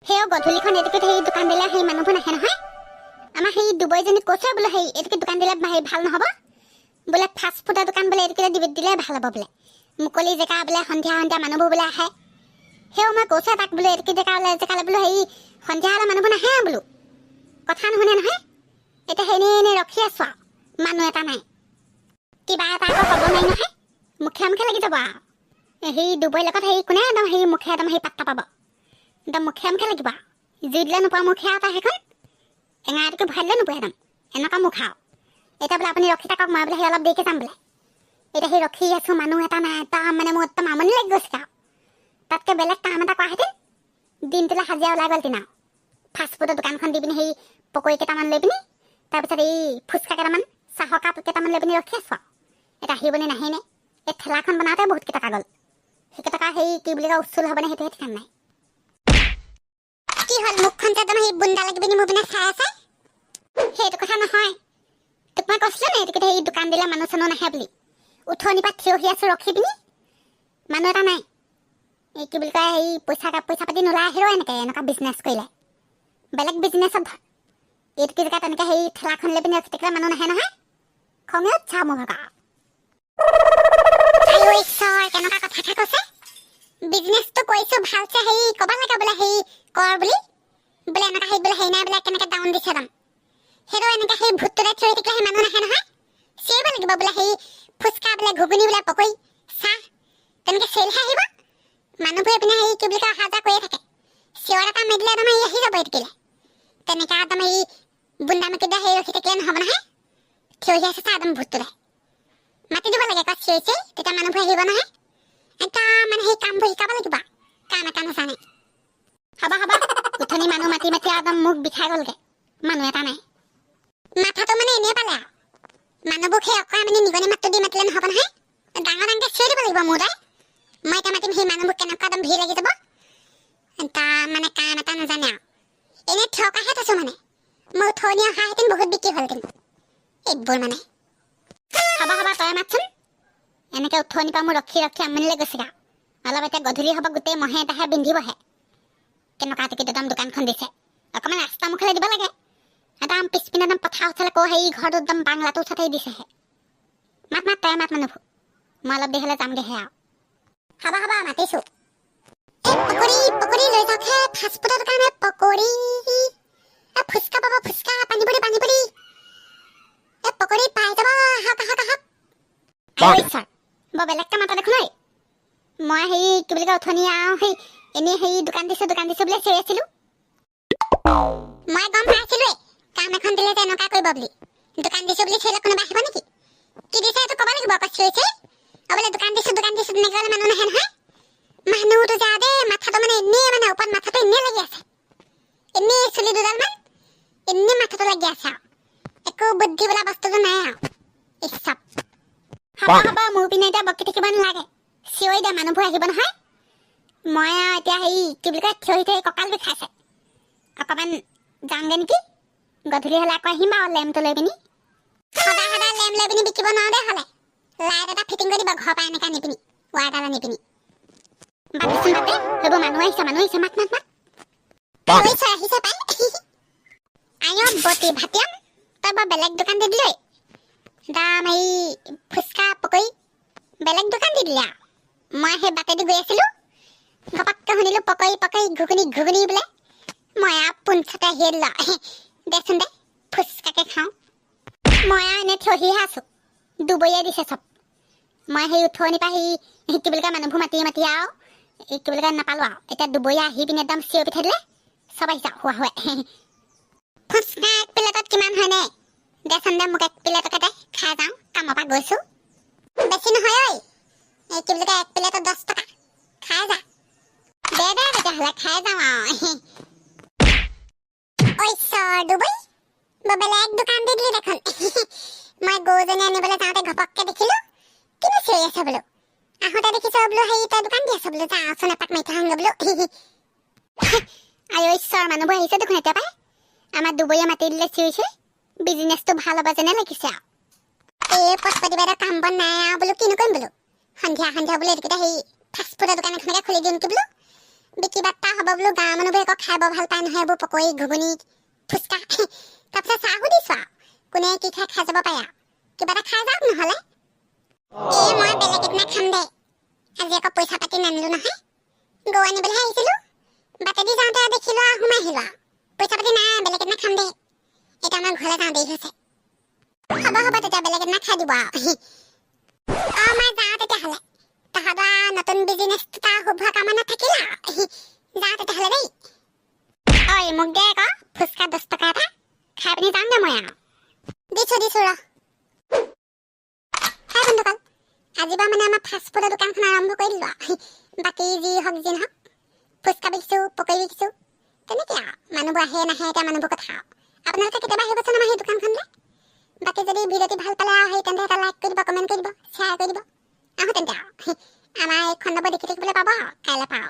সেই গধূলিখন এদিকে সেই দোকান দিলে সেই মানুহবোৰ নাহে নহয়। আমাৰ সেই দুবৈজনী কৈছে বোলে সেই এদিকে দোকান দিলে ভাল নহ'ব বোলে, ফাষ্ট ফুডৰ দোকান বোলে এদিকে দিলে ভাল হ'ব বোলে, মুকলি জেগা বোলে, সন্ধিয়া সন্ধিয়া মানুহবোৰ বোলে আহে। সেও মই কৈছে তাক বোলে এদিকে জেগালে বোলো সেই সন্ধিয়া হ'লে মানুহবোৰ নাহে বোলো, কথা নুশুনে নহয়। এতিয়া সেই এনেই ৰখি আছো আৰু, মানুহ এটা নাই, কিবা এটা আকৌ ক'ব নোৱাৰি নহয়, মুখে মুখে লাগি যাব আৰু। সেই দুবৈৰ লগত সেই কোনে একদম সেই মুখে একদম সেই পাত্তা পাব, একদম মুখে মুখে লাগিব আৰু। জুই দিলে নোপোৱা মুখে এটা সেইখন, এঙাৰটোকে ভৰাই দিলে নোপোৱা একদম এনেকুৱা মুখ আৰু। এতিয়া বোলে আপুনি ৰখি থাকক, মই বোলে সেই অলপ দেৰিকৈ যাম বোলে। এতিয়া সেই ৰখি আছো, মানুহ এটা নাই, তাৰ মানে মোৰ একদম আমনি লাগি গৈছে আৰু। তাতকৈ বেলেগ কাম এটা কৰাহেঁতেন দিনটোলৈ হাজিৰা ওলাই গ'ল দিনা। ফাষ্টফুডৰ দোকানখন দি পিনি সেই পকৰি কেইটামান লৈ পিনি, তাৰপিছত এই ফুচকা কেইটামান, চাহৰ কাপ কেইটামান লৈ পিনি ৰখি আছো আৰু। এতিয়া আহিবনে নাহেনে, এই ঠেলাখন বনাওঁতে বহুত কেইটকা গ'ল। সেইকেইটকা সেই কি বুলি কয় উচুল হ'বনে সেইটোহে ঠিকান নাই। কি হ'ল মুখখন যে একদম সেই বুন্দা লাগি পিনি মোৰ পিনে চাই আছে? সেইটো কথা নহয়, তোক মই কৈছিলো নে এদিকে সেই দোকান দিলে মানুহ চানুহ নাহে বুলি। উঠনিৰ পৰা থিয় হৈ আছো ৰখি পিনি, মানুহ এটা নাই। এই কি বুলি কয় সেই পইচা পাতি নোলাই আহিলেও এনেকুৱা বিজনেছ কৰিলে, বেলেগ বিজনেছত ধৰ। এইটো জেগা তেনেকৈ সেই ঠেলাখন লৈ পিনি ৰখি থাকিলে মানুহ নাহে নহয়, খঙে উঠা মোৰ ভাগৰ। কেনেকুৱা কথা কৈছে, বিজনেছটো কৰিছো ভালছে, সেই ক'ব লাগে বোলে সেই কৰ বুলি বোলে, এনেকুৱা সেই বোলে সেই নাই বোলে, কেনেকৈ ডাউন দিছে দাম। সেইটো এনেকৈ সেই ভূতটোতে থৈ থাকিলে সেই মানুহ নাহে নহয়, চিঞৰিব লাগিব বোলে সেই ফুচকা বোলে, ঘুগুনি বোলে, পকৰি, চাহ, তেনেকৈ চিঞৰিহে আহিব। মানুহবোৰে পিনে সেই কি বুলি কয় অহা যোৱা কৰিয়ে থাকে, চিঞৰ এটা মেদিলে একদম এই আহি যাব এদিকিলে। তেনেকৈ একদম এই বুন্দামুখি দিয়া সেই ৰখি থাকিলে নহ'ব নহয়, থিয় হৈ আছে চা একদম ভূতটোতে। মাতি দিব লাগে আকৌ চিঞৰি, তেতিয়া মানুহবোৰ আহিব নহয়। একদম মানে সেই কামবোৰ শিকাব লাগিব, কাম এটা নাজানে। হ'ব উঠনি মানুহ মাতি একদম মুখ বিষাই গ'লগে, মানুহ এটা নাই। মাথাটো মানে এনেই পালে আৰু, মানুহবোৰ সেই অকৰা মানে নিগনি মাতটো দি মাতিলে নহ'ব নহয়, ডাঙৰকৈ চিঞৰি দিব লাগিব মোৰ তাই। মই এতিয়া মাতিম, সেই মানুহবোৰ কেনেকুৱা একদম ভিৰ লাগি যাব, তাৰ মানে কাম এটা নাজানে আৰু। এনেই থকাহে থৈছো মানে, মই উঠনি অহাহেঁতেন বহুত বিক্ৰী হ'লহেঁতেন এইবোৰ মানে। হ'ব তই মাতচোন, এনেকৈ উঠনিৰ পৰা মোৰ ৰখি আমনি লাগি গৈছেগা। অলপ এতিয়া গধূলি হ'ব, গোটেই মহে এটাহে বিন্ধিবহে। কেনেকুৱা টিকেট একদম দোকানখন দিছে, অকণমান ৰাস্তা মুখলৈ দিব লাগে। একদম পিছপিনে একদম পথাৰ উঠালে কৈ সেই ঘৰটো একদম বাংলাটো উঠাতেই দিছেহে। মাত তই মাত মানুহবোৰ, মই অলপ দেৰি হ'লে যামগৈহে আৰু। হ'ব মাতিছো। পকৰি লৈ যাওকহে, ফাষ্টফুডৰ দোকান পকৰি, ফুচকা পাব, ফুচকা, পানীপুৰি, পকৰি পাই যাব, আহক। বৰ বেলেগকৈ মাতা দেখোন ঐ। মই সেই কি বুলি কয় উঠনি আৰু সেই এনেই সেই দোকান দিছো বুলি চিঞৰি আছিলো। মই গম পাইছিলোৱে কাম এখন দিলে তেনেকুৱা কৰিব বুলি। দোকান দিছো বুলি চিঞৰিলে কোনোবা আহিব নেকি? কি দিছে সেইটো ক'ব লাগিব আকৌ চিঞৰিছে। বোলে দোকান দিছো তেনেকৈ হ'লে মানুহ নাহে নহয়। মানুহটো যা দেই, মাথাটো মানে এনেই মানে ওপৰত মাথাটো এনেই লাগি আছে, এনেই চুলি দুডালমান এনেই মাথাটো লাগি আছে আৰু, একো বুদ্ধি বোলা বস্তুটো নাই আৰু। হ'ব মোৰ পিনে এতিয়া বকি থাকিব নালাগে, চিঞৰি দে, মানুহবোৰ আহিব নহয়। মই এতিয়া সেই কি বুলি কয় থিয় কঁকাল বিষাইছে, অকণমান যাওঁগে নেকি। গধূলি হ'লে আকৌ আহিম বাৰু লেম্পটো লৈ পিনি। সদায় লেম্প লৈ পিনি বিকিব নোৱাৰো দেই হ'লে, লাইট এটা ফিটিং কৰি দিব ঘৰৰ পৰা এনেকৈ আনি পিনি, ৱায়াৰ এটা আনি পিনি। বাতিচোন বাতে, সেইবোৰ মানুহ আহিছে মাত। আহিছে পাই। আইঅ বতি ভাতিয়াম, তই বৰ বেলেগ দোকান দি দিলে। দাম এই ফুচকা পকৰি বেলেগ দোকান দি দিলে আৰু। মই সেই বাটেদি গৈ আছিলো, ঘপককৈ শুনিলো পকৰি ঘুগুনি বোলে। মই আৰু পোনছতে আহি দিলো, দেচোন দে ফুচকাকে খাওঁ। মই আৰু এনেই থিয়হিহে আছো, দুবৰীয়াই দিছে চব। মই সেই উঠনিৰ পৰা সেই কি বুলি কয় মানুহবোৰ মাতি আৰু এই কি বুলি কয় নাপালো আৰু। এতিয়া দুবৰীয়া আহি পিনে একদম চিঞৰি পিঠাই দিলে, চব আহিছে হোৱা ফুচকা এক প্লেটত কিমান হয়নে? দেচোন দে মোক এক প্লেটকে দে, খাই যাওঁ, কামৰ পৰা গৈছো। বেছি নহয় ঐ, এই কি বুলি কয় এক প্লেটত 10 টকা, খাই যা। দে তেতিয়াহ'লে খাই যাওঁ আৰু। ঐ দুবৈ বৰ বেলেগ দোকান দি দিলি দেখোন। মই গৰুজনী আনিবলৈ যাওঁতে ঘপককে দেখিলো, কিনো চিঞৰি আছে বোলো। আহোঁতে দেখিছো বোলো সেই তই দোকান দি আছ বোলো, যাওঁচোন এপাক মাৰি থাকোঁগে বোলো। আই ঈশ্বৰ, মানুহবোৰ আহিছে দেখোন এতিয়া পাই। আমাৰ দুবৰীয়া মাতি দিলে চিঞৰিছে, বিজনেছটো ভাল হ'ব যেনে লাগিছে আৰু। এই প্ৰতিবাদৰ কাম বন নাই আৰু বোলো, কিনো কৰিম বোলো। সন্ধিয়া বোলো এদিকে সেই ফাষ্টফুডৰ দোকান এখনকে খুলি দিম কি বোলো। বিকি বাৰ্তা হ'ব বোলো গাঁৱৰ মানুহবোৰে আকৌ খাই বৰ ভাল পায় নহয় এইবোৰ পকৰি ঘুগুনি ফুচকা তাৰপিছত চাহ সুধিছো আৰু কোনে কি খাই খাই যাব পাৰে আৰু কিবা এটা খাই যাওক নহ'লে মই বেলেগ এদিনা খাম দে আজি আকৌ পইচা পাতি নানিলো নহয় গৰু আনিবলৈহে আহিছিলো বাটেদি যাওঁতে দেখিলো আৰু সোমাই আহিলো আৰু পইচা পাতি নাই বেলেগ এদিনা খাম দে এতিয়া আমাৰ ঘৰলৈ যাওঁ দেৰি হৈছে হ'ব তেতিয়া বেলেগ এদিনা খাই দিব আৰু মই যাওঁ তেতিয়াহ'লে তাহাঁতৰ নতুন বিজনেছটো তাৰ শুভ কামনা থাকিল আৰু যাওঁ তেতিয়াহ'লে দেই ঐ মোক দে আকৌ ফুচকা 10 টকা এটা খাই পিনি যাম দে মই আৰু দিছো ৰ খাই বন্ধুকাল আজি বা মানে আমাৰ ফাষ্ট ফুডৰ দোকানখন আৰম্ভ কৰি দিলো আৰু বাকী যি নহওক ফুচকা বিকিছো পকৰি বিকিছো তেনেকৈ আৰু মানুহবোৰ আহে নাহে এতিয়া মানুহবোৰ কথা আৰু আপোনালোকে কেতিয়াবা আহিবচোন আমাৰ সেই দোকানখনলৈ বাকী যদি ভিডিঅ'টি ভাল পালে আৰু সেই তেন্তে এটা লাইক কৰি দিব কমেণ্ট কৰি দিব শ্বেয়াৰ কৰি দিব আহোঁ তেন্তে আৰু আমাৰ এইখন নম্বৰ দেখি থাকিবলৈ পাব আৰু কাইলৈ পাওঁ